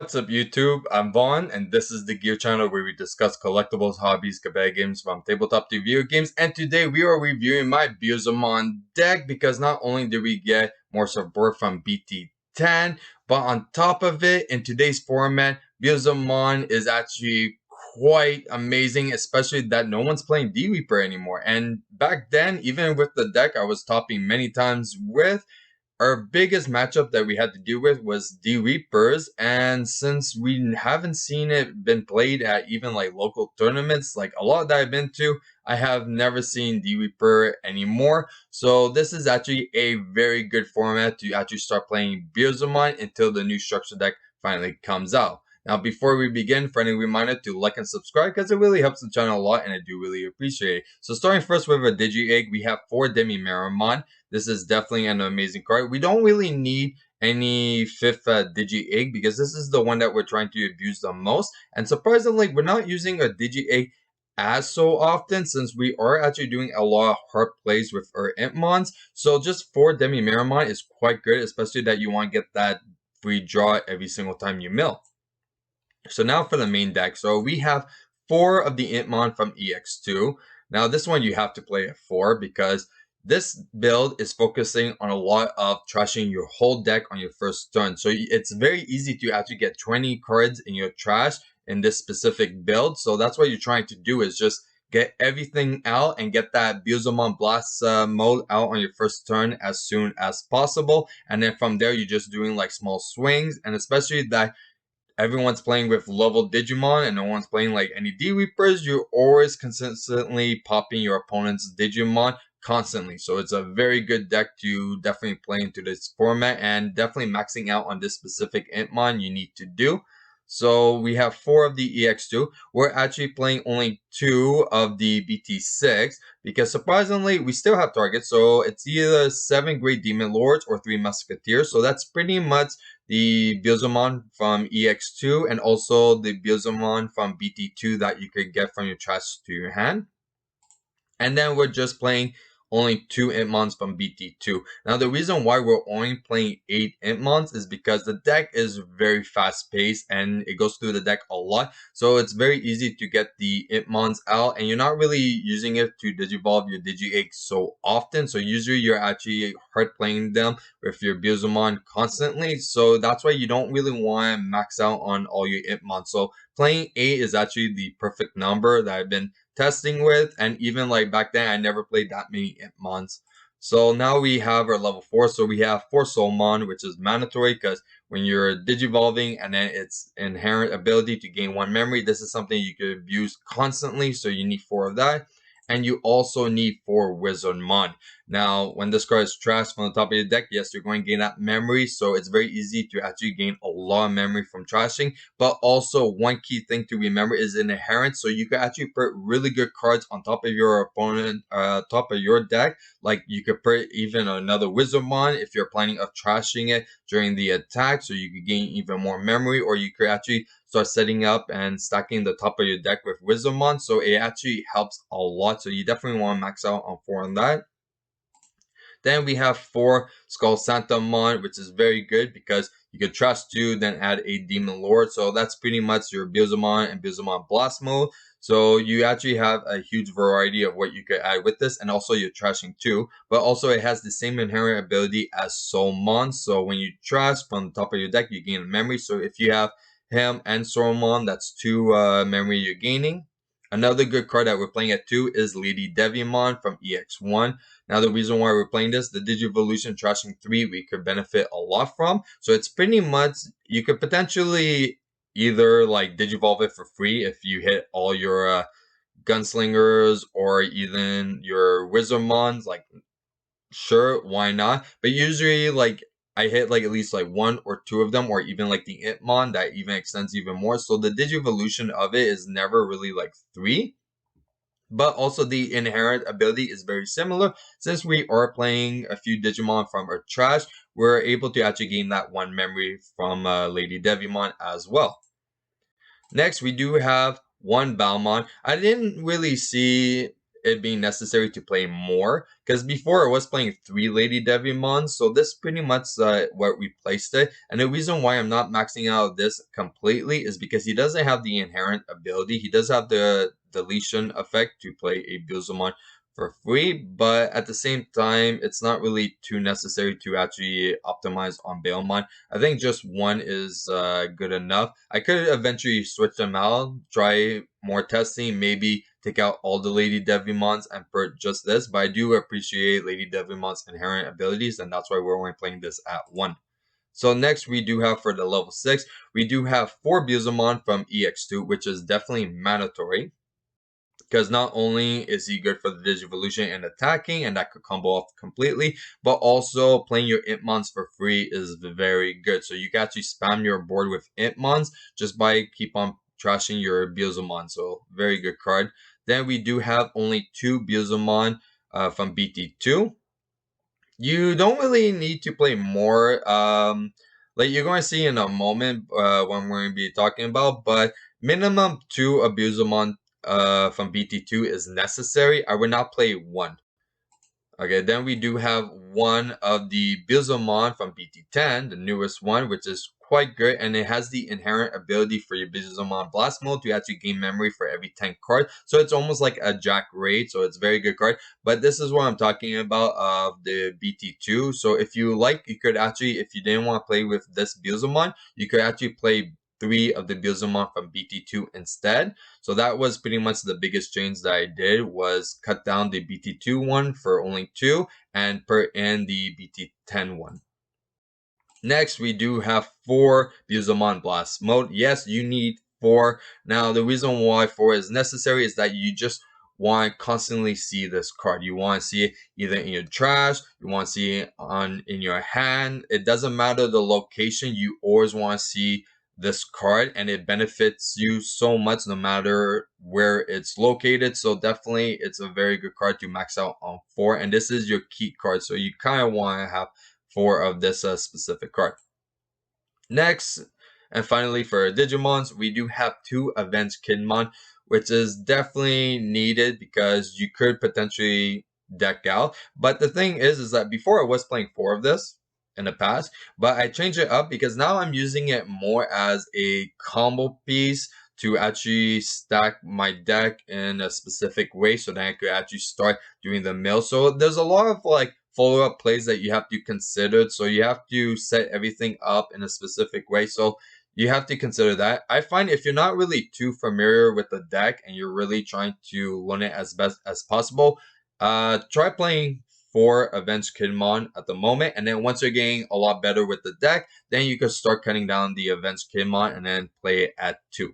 What's up YouTube? I'm Vaughn and this is the Gear channel where we discuss collectibles, hobbies, kabaya games from tabletop to video games, and today we are reviewing my Beelzemon deck because not only did we get more support from BT10, but on top of it, in today's format, Beelzemon is actually quite amazing, especially that no one's playing D-Reaper anymore. And back then, even with the deck I was topping many times with, our biggest matchup that we had to deal with was the Reapers, and since we haven't seen it been played at even like local tournaments, like a lot that I've been to, I have never seen the Reaper anymore. So this is actually a very good format to actually start playing Beelzemon until the new structure deck finally comes out. Now, before we begin, friendly reminder to like and subscribe because it really helps the channel a lot and I do really appreciate it. So starting first with a Digi-Egg, we have 4 Demi-Meramon. This is definitely an amazing card. We don't really need any 5th Digi-Egg because this is the one that we're trying to abuse the most. And surprisingly, we're not using a Digi-Egg as so often since we are actually doing a lot of hard plays with our Impmons. So just 4 Demi-Meramon is quite good, especially that you want to get that free draw every single time you mill. So now for the main deck. So we have 4 of the Intmon from EX2. Now this one you have to play at 4 because this build is focusing on a lot of trashing your whole deck on your first turn. So it's very easy to actually get 20 cards in your trash in this specific build. So that's what you're trying to do is just get everything out and get that Beelzemon Blast mode out on your first turn as soon as possible. And then from there, you're just doing like small swings, and especially that everyone's playing with level Digimon and no one's playing like any D-Reapers, you're always consistently popping your opponent's Digimon constantly. So it's a very good deck to definitely play into this format, and definitely maxing out on this specific Intmon you need to do. So we have 4 of the EX2. We're actually playing only 2 of the BT6 because surprisingly we still have targets. So it's either 7 Great Demon Lords or 3 Musketeers. So that's pretty much the Beelzemon from EX2 and also the Beelzemon from BT2 that you could get from your trash to your hand. And then we're just playing only 2 Intmons from BT2. Now the reason why we're only playing 8 Intmons is because the deck is very fast paced and it goes through the deck a lot. So it's very easy to get the Intmons out and you're not really using it to digivolve your Digi-Egg so often. So usually you're actually hard playing them with your Beelzemon constantly. So that's why you don't really want to max out on all your Intmons. So playing 8 is actually the perfect number that I've been testing with, and even like back then I never played that many Impmons. So now we have our level 4. So we have 4 Soulmon, which is mandatory because when you're digivolving and then its inherent ability to gain 1 memory, this is something you could abuse constantly, so you need 4 of that. And you also need 4 Wizardmon. Now, when this card is trashed from the top of your deck, yes, you're going to gain that memory. So it's very easy to actually gain a lot of memory from trashing. But also, one key thing to remember is inherent. So you can actually put really good cards on top of your opponent, top of your deck. Like you could put even another Wizardmon if you're planning of trashing it during the attack. So you could gain even more memory, or you could actually start setting up and stacking the top of your deck with Wizardmon. So it actually helps a lot. So you definitely want to max out on 4 on that. Then we have 4 Skull Santamon, which is very good because you can trash 2, then add a Demon Lord. So that's pretty much your Beelzemon and Beelzemon Blast mode. So you actually have a huge variety of what you could add with this, and also you're trashing 2. But also it has the same inherent ability as Soulmon. So when you trash from the top of your deck, you gain a memory. So if you have him and Soulmon, that's 2 memory you're gaining. Another good card that we're playing at 2 is Lady Devimon from EX1. Now, the reason why we're playing this, the Digivolution Trashing 3, we could benefit a lot from. So it's pretty much, you could potentially either like Digivolve it for free if you hit all your Gunslingers or even your Wizardmons. Like, sure, why not? But usually, like, I hit like at least like 1 or 2 of them, or even like the Intmon that even extends even more. So the Digivolution of it is never really like 3. But also the inherent ability is very similar. Since we are playing a few Digimon from our trash, we're able to actually gain that 1 memory from Lady Devimon as well. Next, we do have 1 Balmon. I didn't really see it being necessary to play more, because before I was playing 3 Lady Devimons, so this pretty much what replaced it. And the reason why I'm not maxing out this completely is because he doesn't have the inherent ability. He does have the deletion effect to play a Beelzemon for free, but at the same time, it's not really too necessary to actually optimize on Bailmon. I think just one is good enough. I could eventually switch them out, try more testing, maybe take out all the Lady Devimons and put just this, but I do appreciate Lady Devimon's inherent abilities, and that's why we're only playing this at 1. So next we do have for the level 6, we do have 4 Beelzemon from EX2, which is definitely mandatory. Because not only is he good for the Digivolution and attacking, and that could combo off completely, but also playing your Intmons for free is very good. So you can actually spam your board with Intmons just by keep on trashing your Beelzemon. So very good card. Then we do have only 2 Beelzemon from BT2. You don't really need to play more. Like you're going to see in a moment when we're going to be talking about, but minimum 2 Abusomon from BT2 is necessary. I would not play 1. Okay, then we do have one of the Beelzemon from BT10, the newest one, which is quite good, and it has the inherent ability for your Beelzemon Blast Mode to actually gain memory for every 10 cards. So it's almost like a Jack Raid, so it's a very good card. But this is what I'm talking about of the BT2. So if you like, you could actually, if you didn't want to play with this Beelzemon, you could actually play 3 of the Beelzemon from BT2 instead. So that was pretty much the biggest change that I did, was cut down the BT2 one for only 2 and put in the BT10 one. Next, we do have 4 Beelzemon Blast Mode. Yes, you need 4. Now, the reason why 4 is necessary is that you just want to constantly see this card. You want to see it either in your trash, you want to see it in your hand. It doesn't matter the location, you always want to see this card, and it benefits you so much no matter where it's located. So definitely it's a very good card to max out on 4, and this is your key card, so you kind of want to have 4 of this specific card. Next, and finally for Digimons, we do have 2 Avenged Kidmon, which is definitely needed because you could potentially deck out. But the thing is that before I was playing 4 of this in the past, but I changed it up because now I'm using it more as a combo piece to actually stack my deck in a specific way so that I could actually start doing the mill. So there's a lot of like follow-up plays that you have to consider. So you have to set everything up in a specific way. So you have to consider that. I find if you're not really too familiar with the deck and you're really trying to learn it as best as possible, try playing 4 Avenged Kidmon at the moment, and then once you're getting a lot better with the deck, then you can start cutting down the Avenged Kidmon and then play it at 2.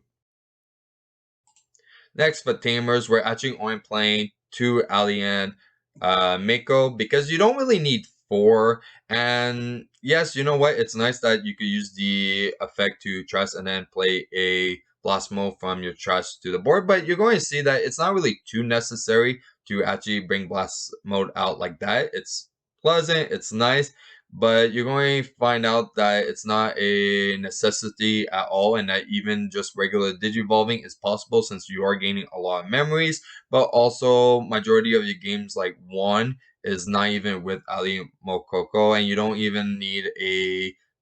Next, for Tamers, we're actually only playing 2 Alien Mako because you don't really need 4. And yes, you know what? It's nice that you could use the effect to trash and then play a blast mode from your trash to the board, but you're going to see that it's not really too necessary to actually bring blast mode out like that. It's pleasant, it's nice, but you're going to find out that it's not a necessity at all, and that even just regular digivolving is possible since you are gaining a lot of memories. But also majority of your games like 1 is not even with Ali Mokoko, and you don't even need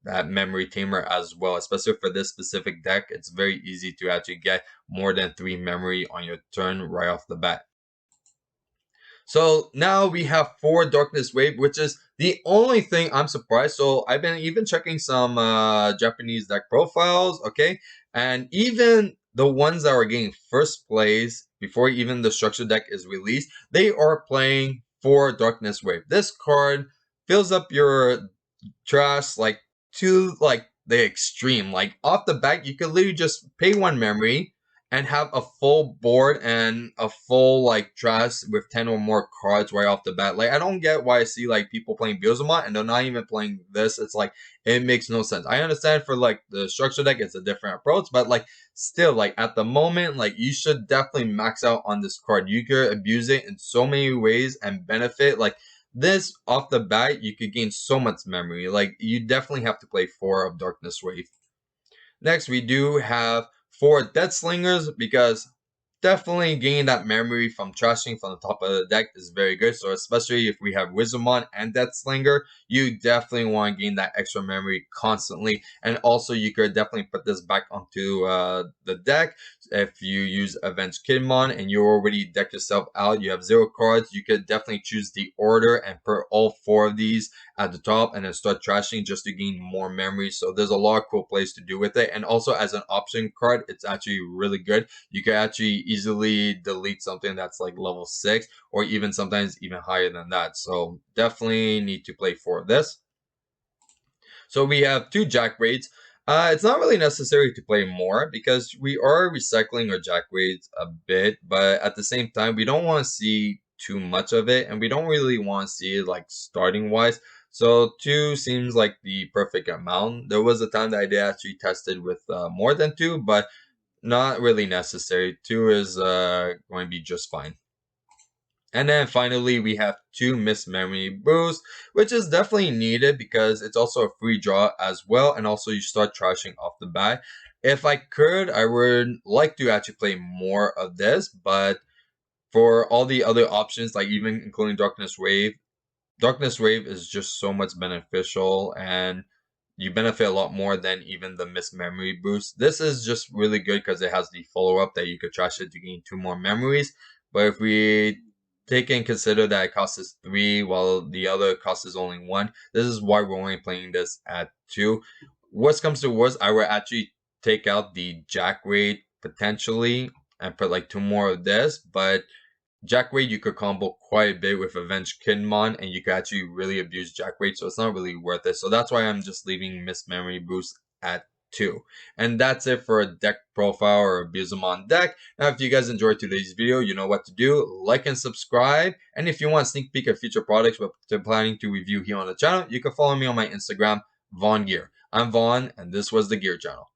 that memory tamer as well. Especially for this specific deck, it's very easy to actually get more than 3 memory on your turn right off the bat. So now we have 4 Darkness Wave, which is the only thing I'm surprised. So I've been even checking some Japanese deck profiles, okay? And even the ones that are getting first place before even the structure deck is released, they are playing 4 Darkness Wave. This card fills up your trash like to like the extreme. Like off the bat, you could literally just pay 1 memory and have a full board and a full like trash with 10 or more cards right off the bat. Like I don't get why I see like people playing Beelzemon and they're not even playing this. It's like it makes no sense. I understand for like the structure deck it's a different approach, but like still like at the moment like you should definitely max out on this card. You could abuse it in so many ways and benefit. Like this off the bat you could gain so much memory. Like you definitely have to play 4 of Darkness Wave. Next we do have 4 Dead Slingers because definitely gaining that memory from trashing from the top of the deck is very good. So especially if we have Wizardmon and Death Slinger, you definitely want to gain that extra memory constantly. And also you could definitely put this back onto the deck. If you use Avenged Kidmon and you already decked yourself out, you have 0 cards, you could definitely choose the order and put all 4 of these at the top and then start trashing just to gain more memory. So there's a lot of cool plays to do with it. And also as an option card, it's actually really good. You can actually easily delete something that's like level 6 or even sometimes even higher than that. So definitely need to play for this. So we have 2 Jack Raids. It's not really necessary to play more because we are recycling our Jack Raids a bit, but at the same time, we don't want to see too much of it, and we don't really want to see it like starting wise. So 2 seems like the perfect amount. There was a time that I did actually tested with more than 2, but not really necessary. 2 is going to be just fine. And then finally, we have 2 Miss Memory Boosts, which is definitely needed because it's also a free draw as well. And also, you start trashing off the bat. If I could, I would like to actually play more of this, but for all the other options, like even including Darkness Wave is just so much beneficial and you benefit a lot more than even the Miss Memory Boost. This is just really good because it has the follow up that you could trash it to gain 2 more memories. But if we take and consider that it costs us 3 while the other cost is only 1, this is why we're only playing this at 2. Worst comes to worst, I would actually take out the Jack Raid potentially and put like 2 more of this, but Jackwade you could combo quite a bit with Avenged Kidmon, and you could actually really abuse Jackwade, so it's not really worth it. So that's why I'm just leaving Miss Memory Boost at 2. And that's it for a deck profile or a Beelzemon deck. Now, if you guys enjoyed today's video, you know what to do. Like and subscribe. And if you want a sneak peek at future products we're planning to review here on the channel, you can follow me on my Instagram, VaughnGear. I'm Vaughn, and this was the Gear Channel.